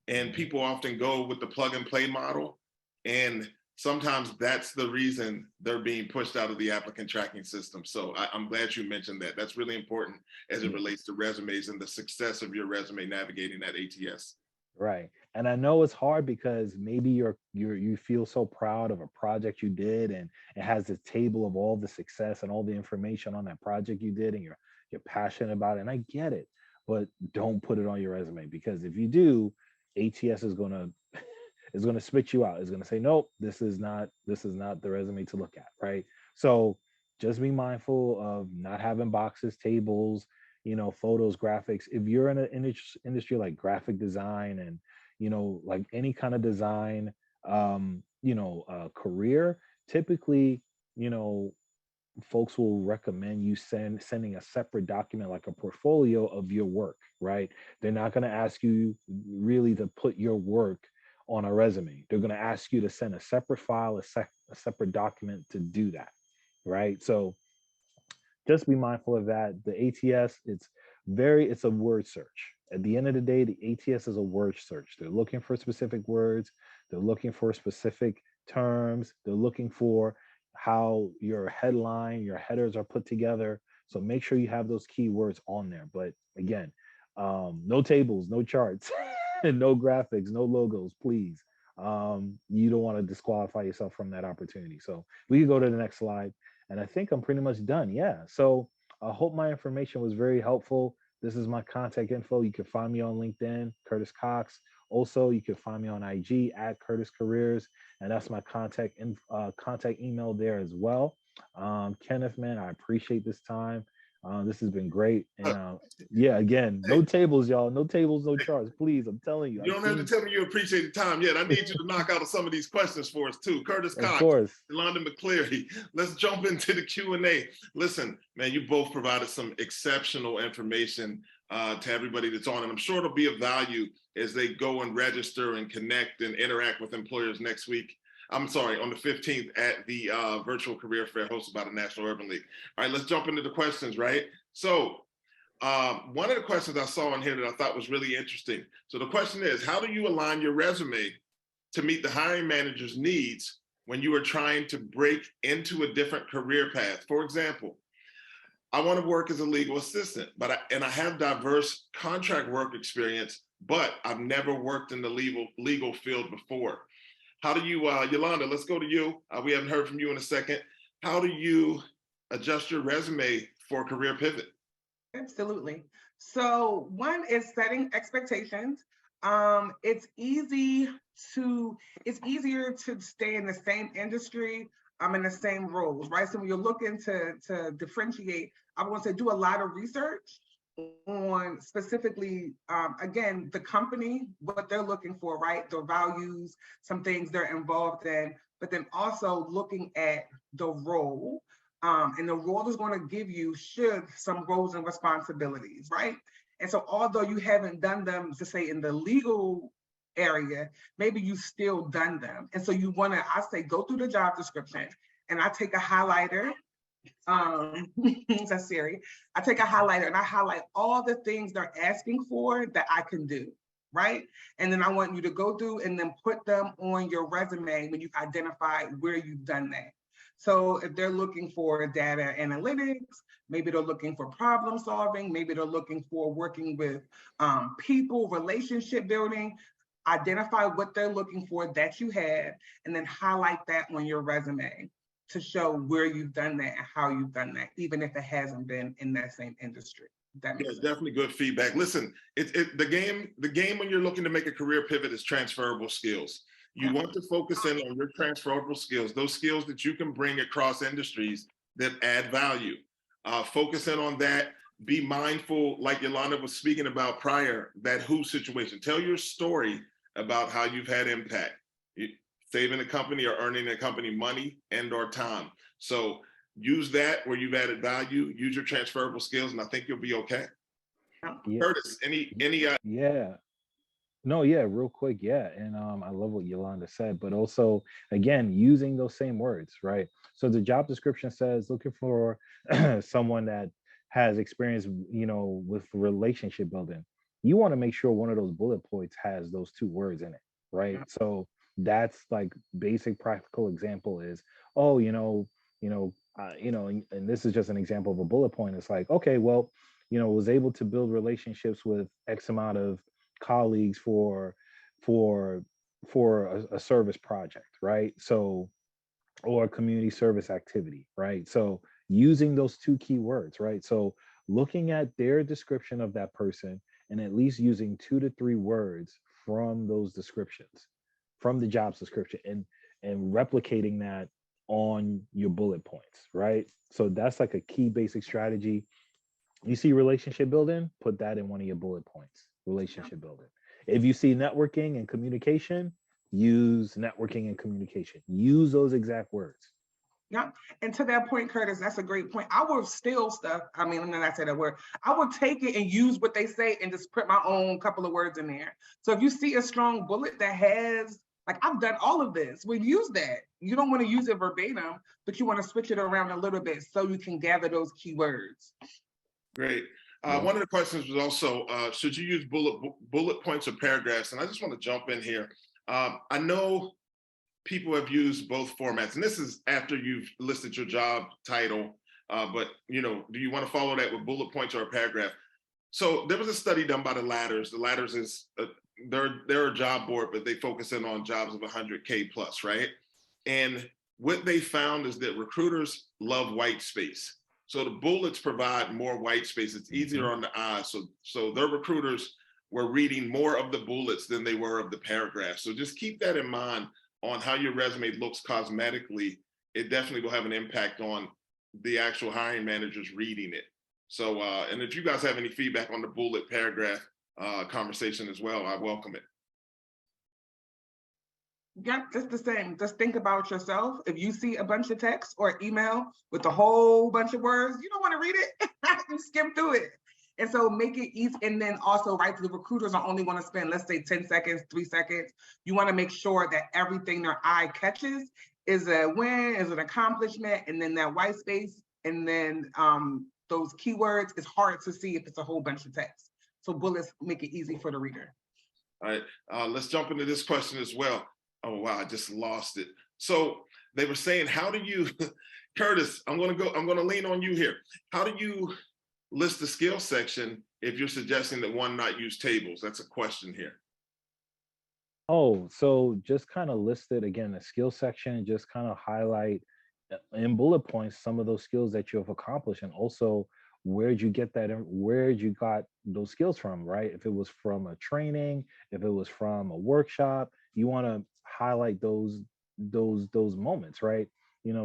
and people often go with the plug and play model, and sometimes that's the reason they're being pushed out of the applicant tracking system. So I'm glad you mentioned that. That's really important as it relates to resumes and the success of your resume navigating that ATS. right. And I know it's hard because maybe you feel so proud of a project you did and it has this table of all the success and all the information on that project you did and you're passionate about it. And I get it, but don't put it on your resume because if you do, ATS is gonna spit you out. It's gonna say, nope, this is not the resume to look at, right? So just be mindful of not having boxes, tables, photos, graphics. If you're in an industry like graphic design and like any kind of design, career, typically, you know, folks will recommend you sending a separate document like a portfolio of your work, right? They're not going to ask you really to put your work on a resume. They're going to ask you to send a separate file, a separate document to do that, right? So just be mindful of that. The ATS, it's a word search. At the end of the day, the ATS is a word search. They're looking for specific words, they're looking for specific terms, they're looking for how your headline, your headers are put together. So make sure you have those keywords on there. But again, no tables, no charts, and no graphics, no logos, please. You don't want to disqualify yourself from that opportunity. So we can go to the next slide. And I think I'm pretty much done. Yeah. So I hope my information was very helpful. This is my contact info. You can find me on LinkedIn, Curtis Cox. Also, you can find me on IG at Curtis Careers, and that's my contact email there as well. Kenneth, man, I appreciate this time. This has been great. And yeah, again, no tables, y'all. No tables, no charts. Please, I'm telling you. You don't have to tell me you appreciate the time yet. I need you to knock out some of these questions for us too. Curtis Of Cox, course. Yolanda McCleary. Let's jump into the Q&A. Listen, man, you both provided some exceptional information to everybody that's on, and I'm sure it'll be of value as they go and register and connect and interact with employers next week. I'm sorry, on the 15th at the virtual career fair hosted by the National Urban League. All right, let's jump into the questions, right? So one of the questions I saw in here that I thought was really interesting. So the question is, how do you align your resume to meet the hiring manager's needs when you are trying to break into a different career path? For example, I want to work as a legal assistant, but I have diverse contract work experience, but I've never worked in the legal field before. How do you, Yolanda, let's go to you. We haven't heard from you in a second. How do you adjust your resume for a career pivot? Absolutely. So one is setting expectations. It's easier to stay in the same industry, in the same roles, right? So when you're looking to differentiate, I want to do a lot of research on specifically, again, the company, what they're looking for, right? Their values, some things they're involved in, but then also looking at the role. And the role is going to give you some roles and responsibilities, right? And so although you haven't done them, to say in the legal area, maybe you still done them. And so you want to, I say, go through the job description, and I take a highlighter. That's Siri. I take a highlighter and I highlight all the things they're asking for that I can do, right? And then I want you to go through and then put them on your resume when you identify where you've done that. So if they're looking for data analytics, maybe they're looking for problem solving, maybe they're looking for working with people, relationship building, identify what they're looking for that you have, and then highlight that on your resume to show where you've done that and how you've done that, even if it hasn't been in that same industry. That Yeah, makes sense. definitely good feedback. Listen, the game when you're looking to make a career pivot is transferable skills. You want to focus in on your transferable skills, those skills that you can bring across industries that add value. Focus in on that. Be mindful, like Yolanda was speaking about prior, that who situation. Tell your story about how you've had impact, saving a company or earning a company money and or time. So use that where you've added value, use your transferable skills, and I think you'll be okay. Yeah. Curtis, any Yeah. No, yeah, real quick, yeah. And I love what Yolanda said, but also again, using those same words, right? So the job description says looking for someone that has experience, with relationship building. You want to make sure one of those bullet points has those two words in it, right? Yeah. So that's like basic practical example is, oh, and this is just an example of a bullet point. It's like, okay, well, was able to build relationships with X amount of colleagues for a service project, right? So, or a community service activity, right? So using those two key words, right? So looking at their description of that person and at least using 2 to 3 words from those descriptions, from the jobs description, and replicating that on your bullet points, right? So that's like a key basic strategy. You see relationship building, put that in one of your bullet points, relationship building. If you see networking and communication, use networking and communication. Use those exact words. Yeah. And to that point, Curtis, that's a great point. I would steal stuff. I mean, when I say that word, I would take it and use what they say and just put my own couple of words in there. So if you see a strong bullet that has, like, I've done all of this, well, use that. You don't want to use it verbatim, but you want to switch it around a little bit so you can gather those keywords. great. One of the questions was also, should you use bullet points or paragraphs? And I just want to jump in here. I know people have used both formats, and this is after you've listed your job title, but do you want to follow that with bullet points or a paragraph? So there was a study done by the Ladders. The Ladders is, they're a job board, but they focus in on jobs of 100K plus, right? And what they found is that recruiters love white space. So the bullets provide more white space. It's easier on the eyes. So their recruiters were reading more of the bullets than they were of the paragraphs. So just keep that in mind on how your resume looks cosmetically. It definitely will have an impact on the actual hiring managers reading it. So, and if you guys have any feedback on the bullet paragraph conversation as well, I welcome it. Yeah, just the same. Just think about yourself. If you see a bunch of text or email with a whole bunch of words, you don't want to read it. You skim through it. And so make it easy. And then also, right, the recruiters are only want to spend, let's say, 10 seconds, 3 seconds. You want to make sure that everything their eye catches is a win, is an accomplishment, and then that white space, and then those keywords is hard to see if it's a whole bunch of text. So bullets make it easy for the reader. All right, let's jump into this question as well. Oh, wow, I just lost it. So they were saying, how do you, Curtis, I'm gonna lean on you here. How do you list the skill section if you're suggesting that one not use tables? That's a question here. Oh, so just kind of listed again the skill section, just kind of highlight in bullet points some of those skills that you have accomplished, and also where'd you get that, where'd you got those skills from, right? If it was from a training, if it was from a workshop, you want to highlight those moments, right?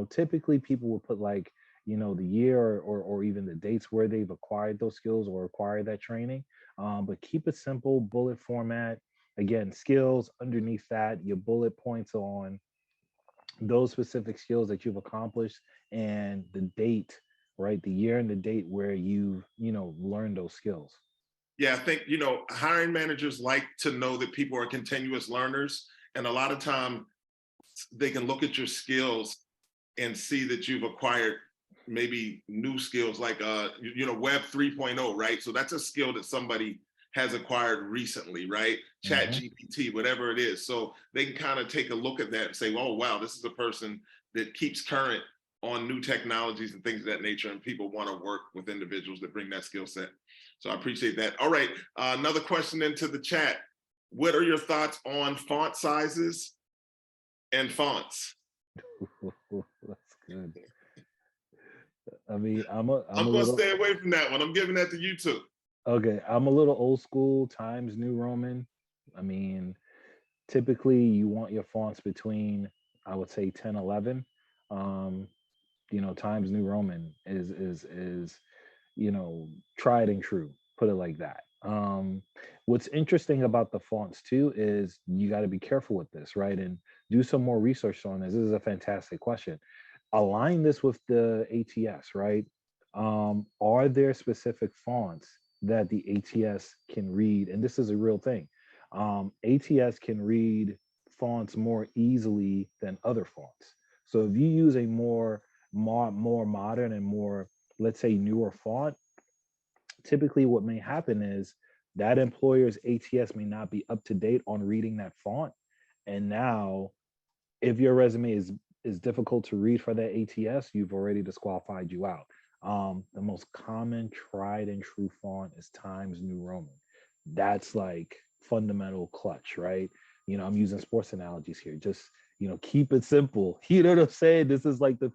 Typically people will put like, the year or even the dates where they've acquired those skills or acquired that training. But keep it simple, bullet format. Again, skills underneath that, your bullet points on those specific skills that you've accomplished and the date, right? The year and the date where you've, learned those skills. Yeah, I think, hiring managers like to know that people are continuous learners. And a lot of time they can look at your skills and see that you've acquired maybe new skills like, Web 3.0, right? So that's a skill that somebody has acquired recently, right? Chat GPT, whatever it is. So they can kind of take a look at that and say, oh, wow, this is a person that keeps current on new technologies and things of that nature. And people want to work with individuals that bring that skill set. So I appreciate that. All right, another question into the chat. What are your thoughts on font sizes and fonts? That's good. mean, I'm I'm a gonna little, stay away from that one. I'm giving that to you too. okay, I'm a little old school, Times New Roman. I mean, typically you want your fonts between, I would say 10, 11. Um, Times New Roman is tried and true, put it like that. What's interesting about the fonts too is you got to be careful with this, right? And do some more research on this. This is a fantastic question. Align this with the ATS, right? Are there specific fonts that the ATS can read? And this is a real thing. ATS can read fonts more easily than other fonts. So if you use a more modern and more, let's say, newer font, typically what may happen is that employer's ATS may not be up to date on reading that font. And now if your resume is difficult to read for that ATS, you've already disqualified you out. The most common tried and true font is Times New Roman. That's like fundamental clutch, right? I'm using sports analogies here. Just keep it simple. You know what I'm saying? This is like the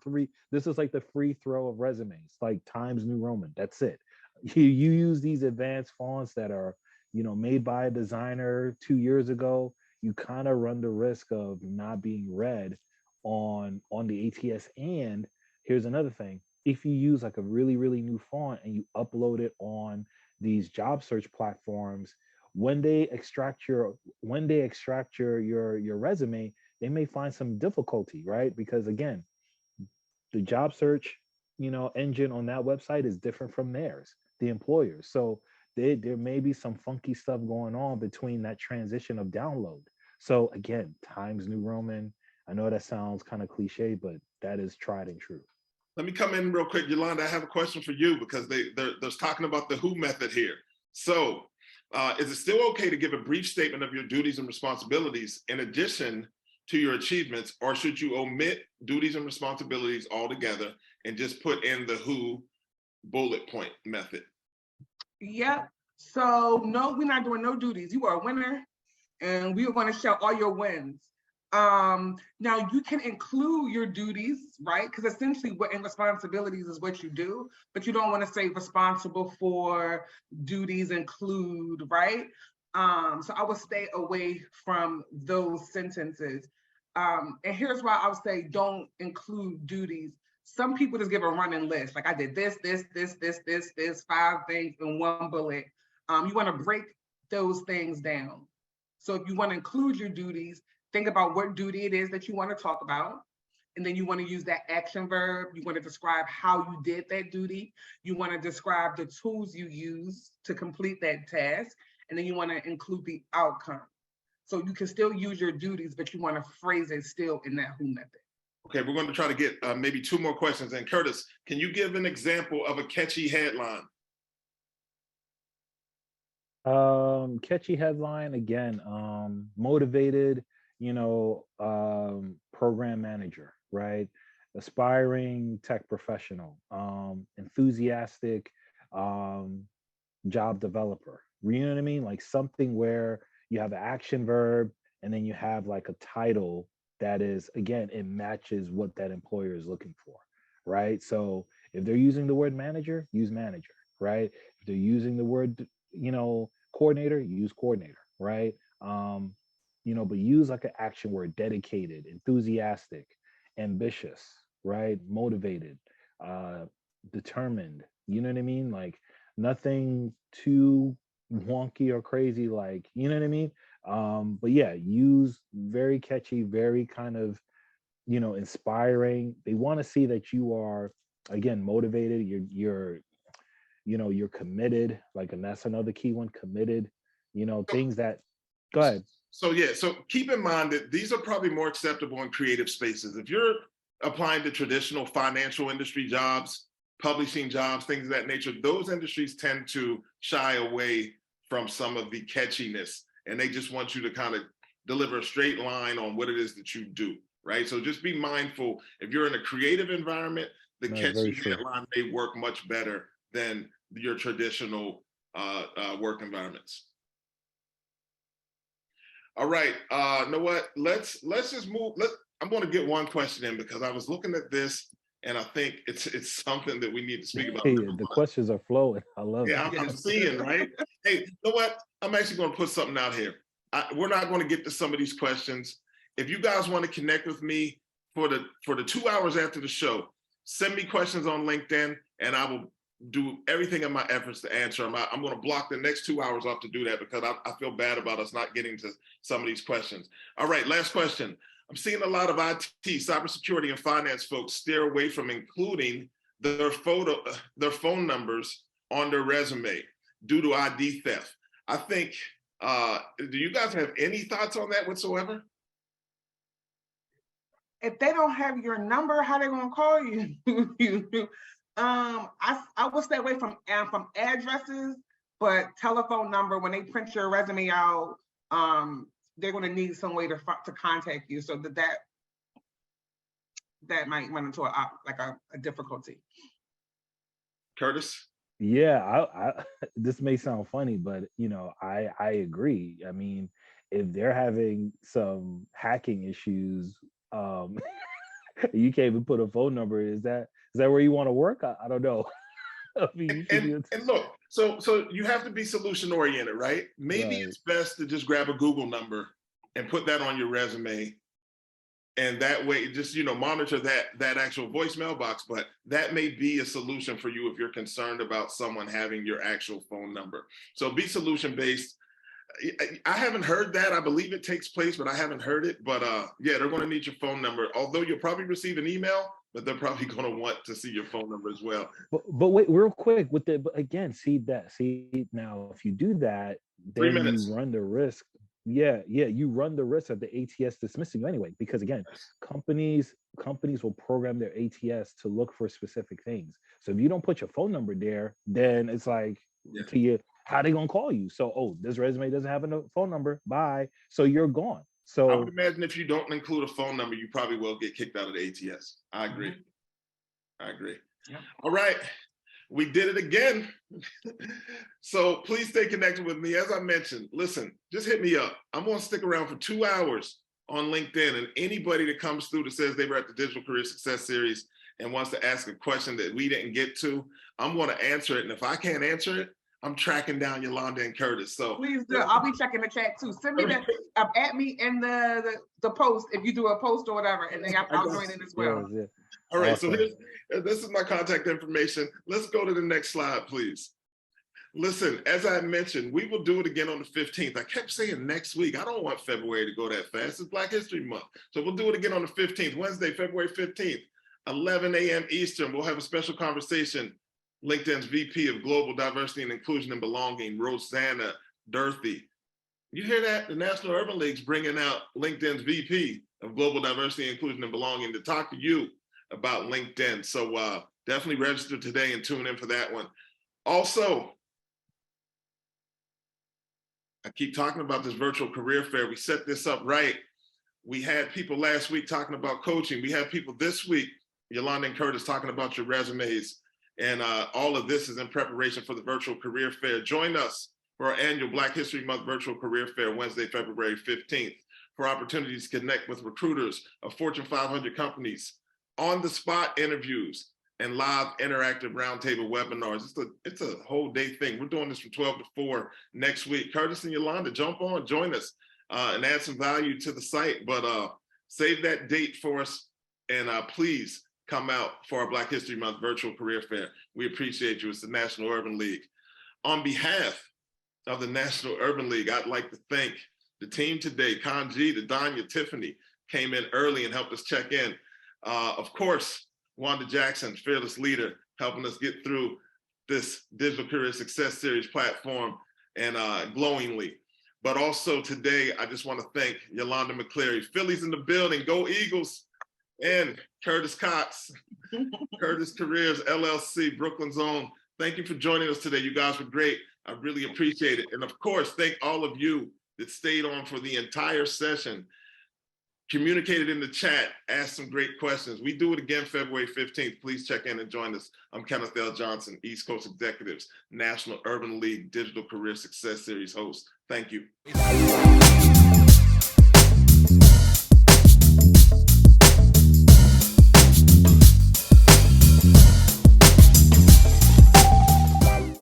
free throw of resumes, like Times New Roman. That's it. You use these advanced fonts that are, made by a designer 2 years ago, you kind of run the risk of not being read on the ATS. And here's another thing: if you use like a really really new font and you upload it on these job search platforms, when they extract your resume, they may find some difficulty, right? Because again, the job search engine on that website is different from theirs, the employers. So there may be some funky stuff going on between that transition of download. So again, Times New Roman. I know that sounds kind of cliche, but that is tried and true. Let me come in real quick, Yolanda. I have a question for you because they're talking about the who method here. So is it still okay to give a brief statement of your duties and responsibilities in addition to your achievements, or should you omit duties and responsibilities altogether and just put in the who bullet point method? Yep. So no, we're not doing no duties. You are a winner, and we are going to show all your wins. Now you can include your duties, right? Because essentially what in responsibilities is what you do, but you don't want to say responsible for duties include, right? So I would stay away from those sentences. And here's why I would say don't include duties. Some people just give a running list. Like I did this, 5 things in one bullet. You want to break those things down. So if you want to include your duties, think about what duty it is that you want to talk about. And then you want to use that action verb. You want to describe how you did that duty. You want to describe the tools you use to complete that task. And then you want to include the outcome. So you can still use your duties, but you want to phrase it still in that who method. Okay, we're going to try to get maybe 2 more questions. And Curtis, can you give an example of a catchy headline? Catchy headline again, motivated, program manager, right? Aspiring tech professional, enthusiastic job developer. You know what I mean? Like something where you have an action verb and then you have like a title that is, again, it matches what that employer is looking for, right? So if they're using the word manager, use manager, right? If they're using the word, coordinator, use coordinator, right? But use like an action word: dedicated, enthusiastic, ambitious, right? Motivated, determined. You know what I mean? Like nothing too wonky or crazy, like, you know what I mean? But yeah, use very catchy, very kind of, inspiring. They want to see that you are, again, motivated, you're committed, like, and that's another key one: committed, things that, go ahead. So yeah, so keep in mind that these are probably more acceptable in creative spaces. If you're applying to traditional financial industry jobs, publishing jobs, things of that nature, those industries tend to shy away from some of the catchiness, and they just want you to kind of deliver a straight line on what it is that you do, right? So just be mindful. If you're in a creative environment, the catchy headline may work much better than your traditional work environments. All right, you know what? Let's just move. I'm going to get one question in because I was looking at this And I think it's something that we need to speak about. Hey, the questions are flowing. I love Yeah, it. I'm seeing, right? Hey, you know what? I'm actually going to put something out here. We're not going to get to some of these questions. If you guys want to connect with me for the 2 hours after the show, send me questions on LinkedIn, and I will do everything in my efforts to answer them. I'm going to block the next 2 hours off to do that because I feel bad about us not getting to some of these questions. All right, last question. I'm seeing a lot of IT, cybersecurity, and finance folks steer away from including their phone numbers on their resume due to ID theft. I think, do you guys have any thoughts on that whatsoever? If they don't have your number, how they gonna call you? I would stay away from addresses, but telephone number, when they print your resume out, they're gonna need some way to contact you, so that might run into a difficulty. Curtis? Yeah, this may sound funny, but I agree. I mean, if they're having some hacking issues, you can't even put a phone number. Is that where you want to work? I don't know. I mean, and look, so you have to be solution oriented, right? Maybe Right. it's best to just grab a Google number and put that on your resume, and that way just monitor that actual voicemail box. But that may be a solution for you if you're concerned about someone having your actual phone number. So be solution based. I haven't heard that. I believe it takes place, but I haven't heard it. But yeah, they're going to need your phone number. Although you'll probably receive an email, but they're probably going to want to see your phone number as well. But wait, real quick but again, see now, if you do that, 3 then minutes. you run the risk. Yeah, you run the risk of the ATS dismissing you anyway, because again, companies will program their ATS to look for specific things. So if you don't put your phone number there, then it's like, to you, how they gonna call you? So, this resume doesn't have a phone number. Bye. So you're gone. So I would imagine if you don't include a phone number, you probably will get kicked out of the ATS. I agree. Mm-hmm. I agree. Yeah. All right. We did it again. So please stay connected with me. As I mentioned, listen, just hit me up. I'm going to stick around for 2 hours on LinkedIn, and anybody that comes through that says they were at the Digital Career Success Series and wants to ask a question that we didn't get to, I'm going to answer it. And if I can't answer it, I'm tracking down Yolanda and Curtis. So please do. I'll be checking the chat too. Send me at me in the post if you do a post or whatever, and then I'll join in as well. yeah. All right, Awesome. So this is my contact information. Let's go to the next slide, please. Listen, as I mentioned, we will do it again on the 15th. I kept saying next week. I don't want February to go that fast. It's Black History Month. So we'll do it again on the 15th, Wednesday, February 15th, 11 a.m. Eastern. We'll have a special conversation. LinkedIn's VP of Global Diversity and Inclusion and Belonging, Rosanna Durfee. You hear that? The National Urban League's bringing out LinkedIn's VP of Global Diversity, Inclusion and Belonging to talk to you about LinkedIn. So definitely register today and tune in for that one. Also, I keep talking about this virtual career fair. We set this up right. We had people last week talking about coaching. We have people this week, Yolanda and Curtis, talking about your resumes. And all of this is in preparation for the virtual career fair. Join us for our annual Black History Month virtual career fair, Wednesday, February 15th, for opportunities to connect with recruiters of Fortune 500 companies, on-the-spot interviews, and live interactive roundtable webinars. It's a whole day thing. We're doing this from 12 to 4 next week. Curtis and Yolanda, jump on, join us, and add some value to the site. But save that date for us, and please come out for our Black History Month virtual career fair. We appreciate you. It's the National Urban League. On behalf of the National Urban League, I'd like to thank the team today. Kanji, Danya, Tiffany came in early and helped us check in. Of course, Wanda Jackson, fearless leader, helping us get through this Digital Career Success Series platform and glowingly. But also today, I just want to thank Yolanda McCleary, Phillies in the building, go Eagles, and Curtis Cox, Curtis Careers LLC, Brooklyn's own. Thank you for joining us today. You guys were great. I really appreciate it. And of course, thank all of you that stayed on for the entire session, communicated in the chat, asked some great questions. We do it again February 15th. Please check in and join us. I'm Kenneth L. Johnson, East Coast Executives, National Urban League Digital Career Success Series host. Thank you.